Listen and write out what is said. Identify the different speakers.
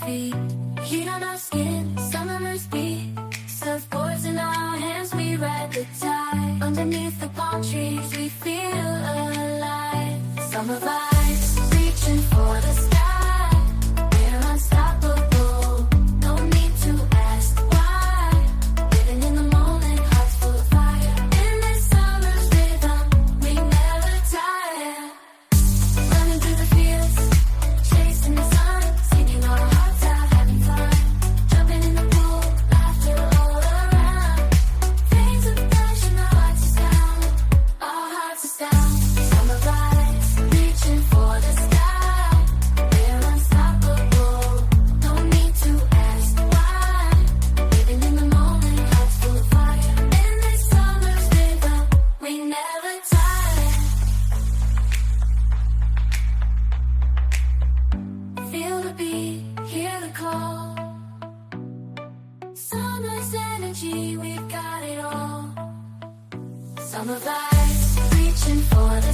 Speaker 1: feet. Heat on our skin, summer's beat. Surfboards in our hands, we ride the tide. Underneath the palm trees, we feel alive. Summer vibes, reaching for the sky. We're unstoppable, no need to ask why. Living in the moment, hearts full of fire. In this summer's rhythm, we never tire. Running through the fields, chasing the sun, singing our hearts out, having fun. Jumping in the pool, laughter all around. Flames of passion, our hearts are down, our hearts are down. Summer vibes, reaching for the sky. We're unstoppable, no need to ask why. Living in the moment, hearts full of fire. In this summer's rhythm, we never tire. Feel the beat, hear the call. Summer's energy, we've got it all. Summer vibes, reaching for the